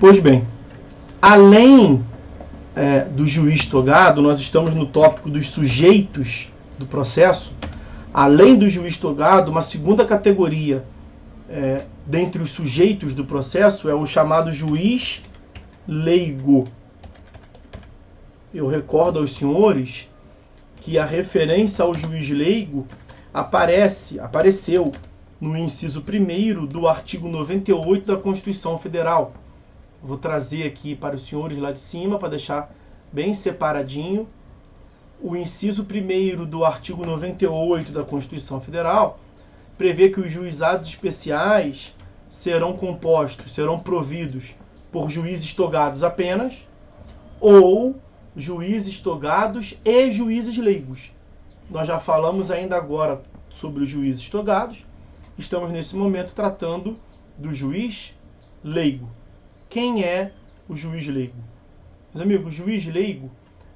Pois bem, além do juiz togado, nós estamos no tópico dos sujeitos do processo. Além do juiz togado, uma segunda categoria dentre os sujeitos do processo é o chamado juiz leigo. Eu recordo aos senhores que a referência ao juiz leigo apareceu no inciso 1º do artigo 98 da Constituição Federal. Vou trazer aqui para os senhores lá de cima, para deixar bem separadinho. O inciso 1º do artigo 98 da Constituição Federal prevê que os juizados especiais serão providos por juízes togados apenas, ou juízes togados e juízes leigos. Nós já falamos ainda agora sobre os juízes togados. Estamos nesse momento tratando do juiz leigo. Quem é o juiz leigo? Meus amigos, o juiz leigo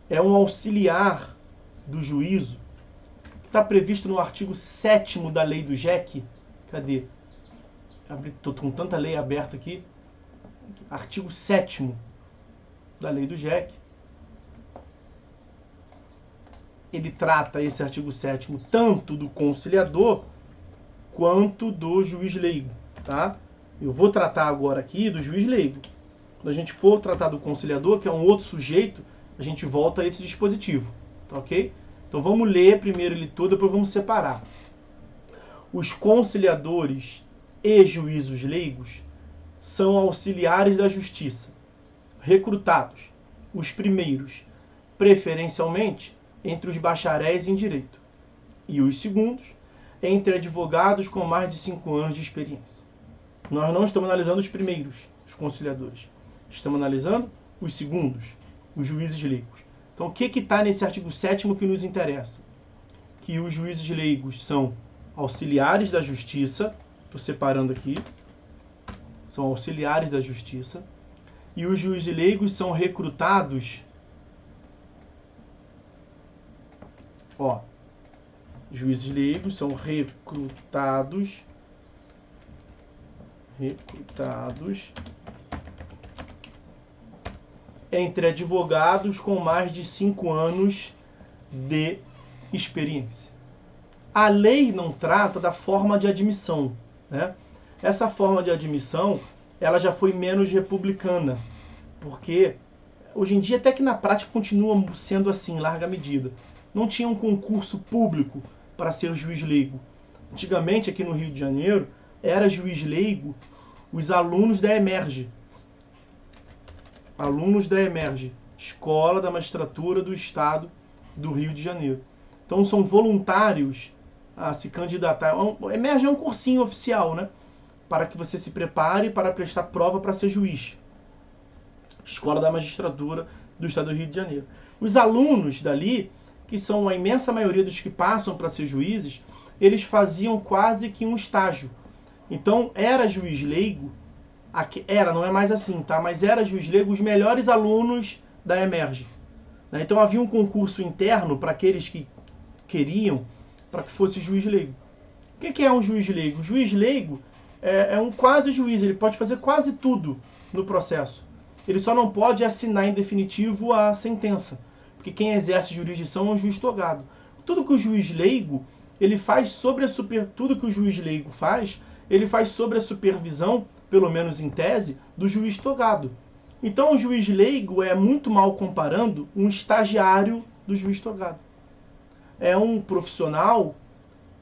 é um auxiliar do juízo que está previsto no artigo 7º da lei do JEC. Cadê? Estou com tanta lei aberta aqui. Artigo 7º da lei do JEC. Ele trata, esse artigo 7º, tanto do conciliador quanto do juiz leigo, tá? Eu vou tratar agora aqui do juiz leigo. Quando a gente for tratar do conciliador, que é um outro sujeito, a gente volta a esse dispositivo, tá ok? Então vamos ler primeiro ele todo, depois vamos separar. Os conciliadores e juízos leigos são auxiliares da justiça, recrutados, os primeiros, preferencialmente, entre os bacharéis em direito, e os segundos, entre advogados com mais de 5 anos de experiência. Nós não estamos analisando os primeiros, os conciliadores. Estamos analisando os segundos, os juízes leigos. Então, o que está nesse artigo 7º que nos interessa? Que os juízes leigos são auxiliares da justiça, estou separando aqui, são auxiliares da justiça, e os juízes leigos são recrutados, juízes leigos são recrutados entre advogados com mais de 5 anos de experiência. A lei não trata da forma de admissão, né? Essa forma de admissão, ela já foi menos republicana, porque hoje em dia até que na prática continua sendo assim, em larga medida. Não tinha um concurso público para ser juiz leigo. Antigamente, aqui no Rio de Janeiro, era juiz leigo os alunos da EMERGE. Alunos da EMERGE, Escola da Magistratura do Estado do Rio de Janeiro. Então são voluntários a se candidatar. EMERGE é um cursinho oficial, né? Para que você se prepare para prestar prova para ser juiz. Escola da Magistratura do Estado do Rio de Janeiro. Os alunos dali, que são a imensa maioria dos que passam para ser juízes, eles faziam quase que um estágio. Então, era juiz leigo, não é mais assim, tá? Mas era juiz leigo os melhores alunos da EMERGE. Então, havia um concurso interno para aqueles que queriam, para que fosse juiz leigo. O que é um juiz leigo? O juiz leigo é um quase juiz, ele pode fazer quase tudo no processo. Ele só não pode assinar em definitivo a sentença, porque quem exerce jurisdição é um juiz togado. Tudo que o juiz leigo, ele faz sobre tudo que o juiz leigo faz, ele faz sobre a supervisão, pelo menos em tese, do juiz togado. Então o juiz leigo é, muito mal comparando, um estagiário do juiz togado. É um profissional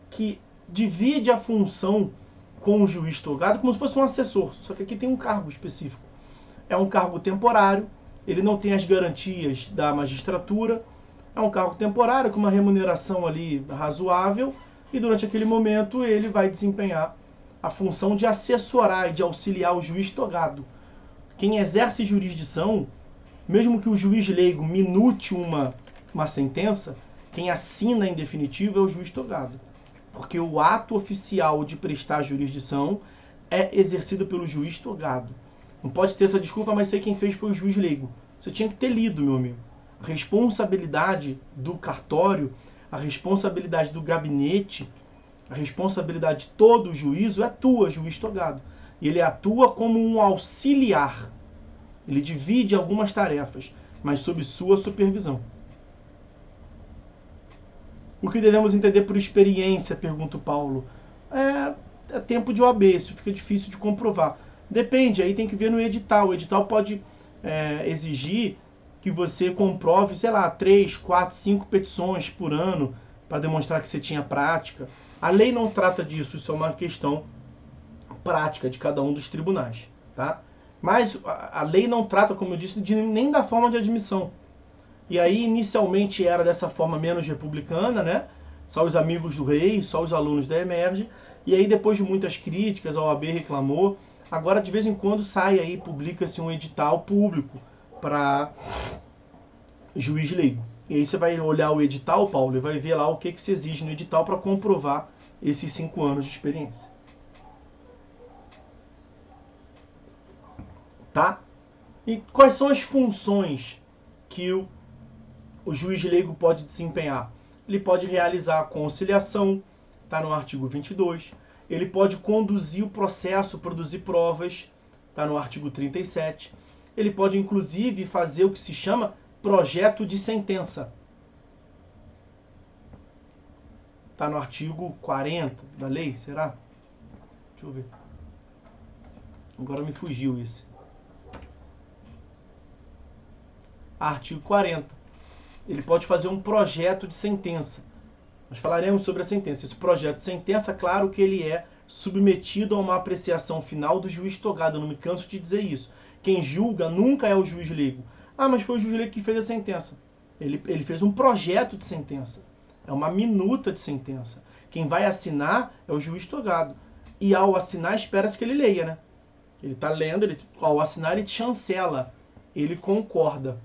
que divide a função com o juiz togado como se fosse um assessor, só que aqui tem um cargo específico. É um cargo temporário, ele não tem as garantias da magistratura, é um cargo temporário com uma remuneração ali razoável, e durante aquele momento ele vai desempenhar a função de assessorar e de auxiliar o juiz togado. Quem exerce jurisdição, mesmo que o juiz leigo minute uma sentença, quem assina em definitivo é o juiz togado. Porque o ato oficial de prestar jurisdição é exercido pelo juiz togado. Não pode ter essa desculpa, mas sei quem fez foi o juiz leigo. Você tinha que ter lido, meu amigo. A responsabilidade do cartório, a responsabilidade do gabinete, a responsabilidade de todo o juízo é tua, juiz togado. E ele atua como um auxiliar. Ele divide algumas tarefas, mas sob sua supervisão. O que devemos entender por experiência, pergunta o Paulo. É tempo de OAB, isso fica difícil de comprovar. Depende, aí tem que ver no edital. O edital pode exigir que você comprove, sei lá, 3, 4, 5 petições por ano para demonstrar que você tinha prática. A lei não trata disso, isso é uma questão prática de cada um dos tribunais, tá? Mas a lei não trata, como eu disse, nem da forma de admissão. E aí, inicialmente, era dessa forma menos republicana, né? Só os amigos do rei, só os alunos da Emerge. E aí, depois de muitas críticas, a OAB reclamou. Agora, de vez em quando, sai aí, publica-se um edital público para juiz leigo. E aí você vai olhar o edital, Paulo, e vai ver lá o que se exige no edital para comprovar esses 5 anos de experiência. Tá? E quais são as funções que o juiz leigo pode desempenhar? Ele pode realizar a conciliação, está no artigo 22. Ele pode conduzir o processo, produzir provas, está no artigo 37. Ele pode, inclusive, fazer o que se chama projeto de sentença. Está no artigo 40 da lei, será? Deixa eu ver. Agora me fugiu esse. Artigo 40. Ele pode fazer um projeto de sentença. Nós falaremos sobre a sentença. Esse projeto de sentença, claro que ele é submetido a uma apreciação final do juiz togado. Eu não me canso de dizer isso. Quem julga nunca é o juiz leigo. Ah, mas foi o juiz leigo que fez a sentença. Ele fez um projeto de sentença. É uma minuta de sentença. Quem vai assinar é o juiz togado. E ao assinar, espera-se que ele leia, né? Ele está lendo, ao assinar, ele chancela. Ele concorda.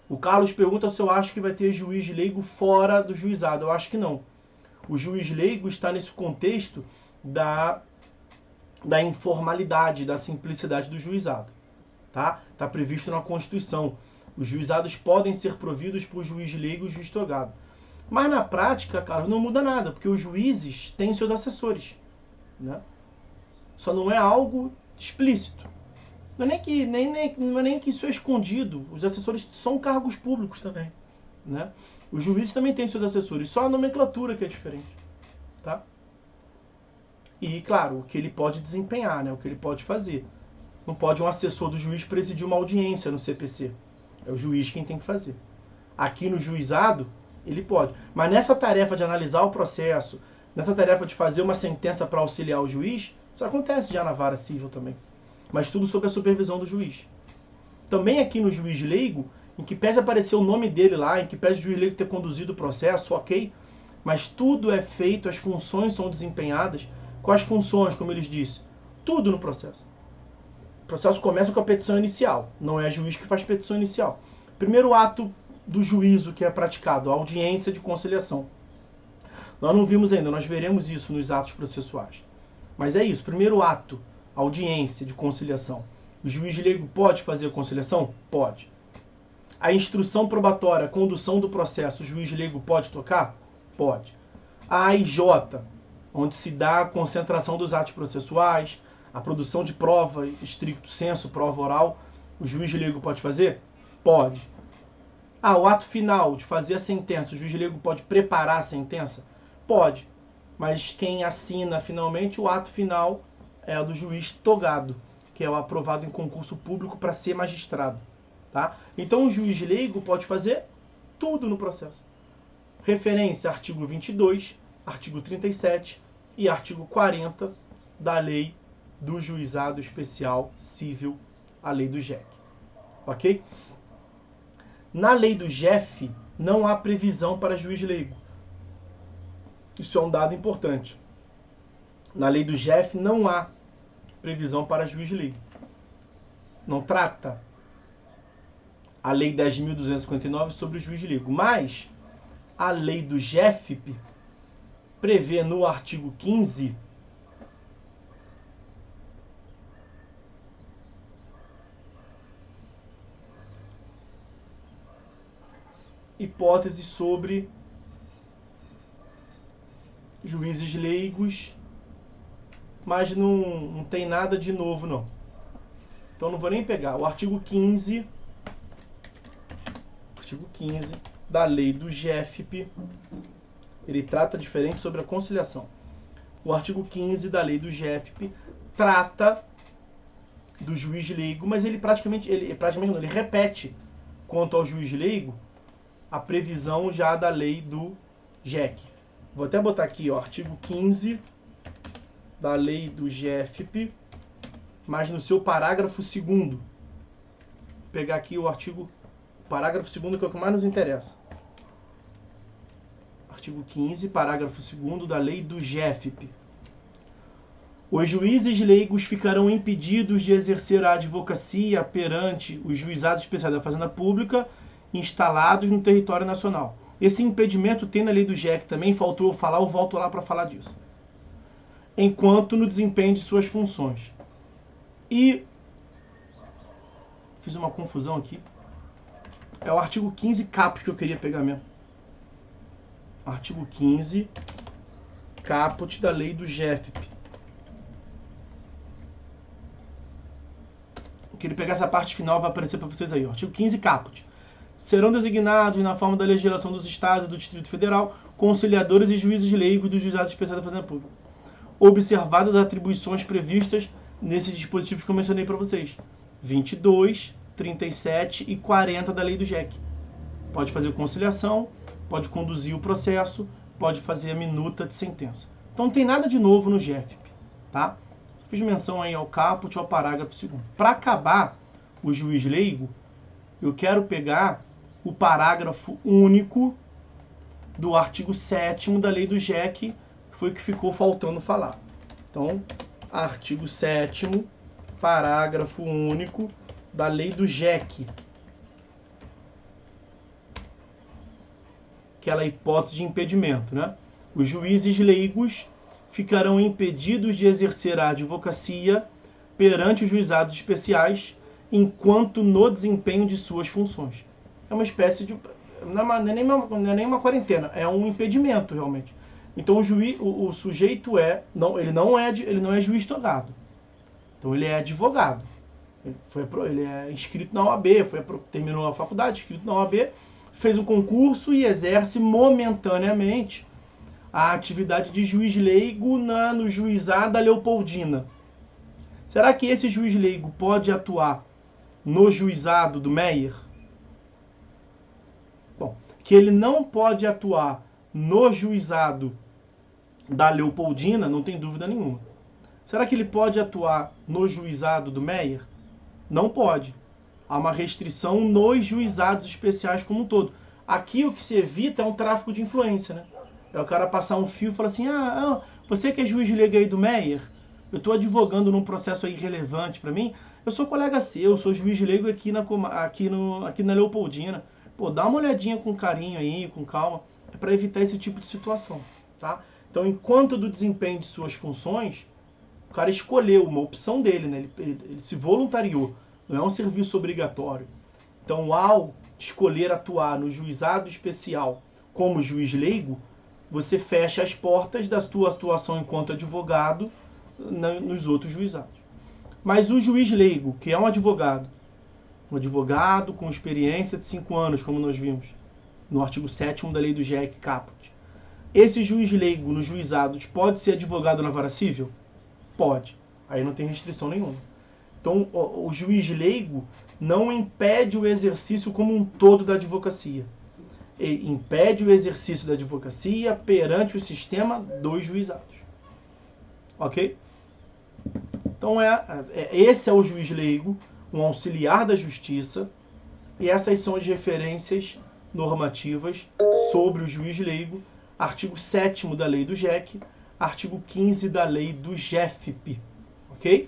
O Carlos pergunta se eu acho que vai ter juiz leigo fora do juizado. Eu acho que não. O juiz leigo está nesse contexto da informalidade, da simplicidade do juizado. Tá? Está previsto na Constituição. Os juizados podem ser providos por juiz leigo e juiz togado. Mas na prática, Carlos, não muda nada, porque os juízes têm seus assessores. Né? Só não é algo explícito. Não é nem que isso é escondido. Os assessores são cargos públicos também. Né? Os juízes também têm seus assessores, só a nomenclatura que é diferente. Tá? E, claro, o que ele pode desempenhar, né? O que ele pode fazer. Não pode um assessor do juiz presidir uma audiência no CPC. É o juiz quem tem que fazer. Aqui no juizado, ele pode. Mas nessa tarefa de analisar o processo, nessa tarefa de fazer uma sentença para auxiliar o juiz, isso acontece já na vara civil também. Mas tudo sob a supervisão do juiz. Também aqui no juiz leigo, em que pese aparecer o nome dele lá, em que pese o juiz leigo ter conduzido o processo, ok, mas tudo é feito, as funções são desempenhadas. Quais funções, como eles disse? Tudo no processo. O processo começa com a petição inicial, não é juiz que faz petição inicial. Primeiro ato do juízo que é praticado, a audiência de conciliação. Nós não vimos ainda, nós veremos isso nos atos processuais. Mas é isso, primeiro ato, audiência de conciliação. O juiz leigo pode fazer a conciliação? Pode. A instrução probatória, a condução do processo, o juiz leigo pode tocar? Pode. A AIJ, onde se dá a concentração dos atos processuais, a produção de prova, estricto sensu, prova oral, o juiz leigo pode fazer? Pode. Ah, o ato final de fazer a sentença, o juiz leigo pode preparar a sentença? Pode. Mas quem assina finalmente o ato final é o do juiz togado, que é o aprovado em concurso público para ser magistrado. Tá? Então o juiz leigo pode fazer tudo no processo. Referência artigo 22, artigo 37 e artigo 40 da Lei do Juizado Especial Civil, a Lei do JEF. Ok? Na Lei do JEF não há previsão para juiz leigo. Isso é um dado importante. Na Lei do JEF não há previsão para juiz leigo. Não trata a Lei 10.259 sobre o juiz leigo. Mas a Lei do JEF prevê no artigo 15 hipóteses sobre juízes leigos, mas não tem nada de novo, não. Então não vou nem pegar. O artigo 15 da lei do GEFP, ele trata diferente sobre a conciliação. O artigo 15 da lei do GEFP trata do juiz leigo, mas ele repete quanto ao juiz leigo a previsão já da lei do GEC. Vou até botar aqui, ó, artigo 15 da lei do GEFP, mas no seu parágrafo 2º. Vou pegar aqui o parágrafo 2º, que é o que mais nos interessa. Artigo 15, parágrafo 2º da lei do GEFP. Os juízes leigos ficarão impedidos de exercer a advocacia perante os juizados especiais da Fazenda Pública instalados no território nacional. Esse impedimento tem na lei do GEC também, faltou eu falar, eu volto lá para falar disso. Enquanto no desempenho de suas funções. E fiz uma confusão aqui. É o artigo 15 caput que eu queria pegar mesmo. Artigo 15 caput da lei do GEFP. Eu queria pegar essa parte final, vai aparecer para vocês aí. Ó. Artigo 15 caput. Serão designados, na forma da legislação dos Estados e do Distrito Federal, conciliadores e juízes leigos dos juizados especiais da Fazenda Pública, observadas as atribuições previstas nesses dispositivos que eu mencionei para vocês. 22, 37 e 40 da lei do GEC. Pode fazer conciliação, pode conduzir o processo, pode fazer a minuta de sentença. Então não tem nada de novo no GEFP, tá? Fiz menção aí ao caput, ao parágrafo 2º. Para acabar o juiz leigo, eu quero pegar o parágrafo único do artigo 7º da lei do GEC, que foi o que ficou faltando falar. Então, artigo 7º, parágrafo único da lei do GEC. Aquela hipótese de impedimento, né? Os juízes leigos ficarão impedidos de exercer a advocacia perante os juizados especiais enquanto no desempenho de suas funções. É uma espécie de... Não é nem uma quarentena, é um impedimento, realmente. Então o sujeito ele não é juiz togado. Então ele é advogado. Ele é inscrito na OAB, terminou a faculdade, inscrito na OAB, fez um concurso e exerce momentaneamente a atividade de juiz leigo no juizado da Leopoldina. Será que esse juiz leigo pode atuar no juizado do Meier? Bom, que ele não pode atuar no juizado da Leopoldina, não tem dúvida nenhuma. Será que ele pode atuar no juizado do Meier? Não pode. Há uma restrição nos juizados especiais como um todo. Aqui o que se evita é um tráfico de influência, né? É o cara passar um fio e falar assim, você que é juiz leigo aí do Meier, eu estou advogando num processo aí relevante para mim, eu sou colega seu, eu sou juiz leigo aqui na Leopoldina. Pô, dá uma olhadinha com carinho aí, com calma, é para evitar esse tipo de situação, tá? Então, enquanto do desempenho de suas funções, o cara escolheu uma opção dele, né? Ele se voluntariou, não é um serviço obrigatório. Então, ao escolher atuar no juizado especial como juiz leigo, você fecha as portas da sua atuação enquanto advogado nos outros juizados. Mas o juiz leigo, que é um advogado com experiência de 5 anos, como nós vimos no artigo 7º da lei do GEC caput, esse juiz leigo nos juizados pode ser advogado na vara civil? Pode. Aí não tem restrição nenhuma. Então, o juiz leigo não impede o exercício como um todo da advocacia. Ele impede o exercício da advocacia perante o sistema dos juizados. Ok? Então, esse é o juiz leigo, um auxiliar da justiça, e essas são as referências normativas sobre o juiz leigo, artigo 7º da lei do GEC, artigo 15 da lei do GEFP. Ok?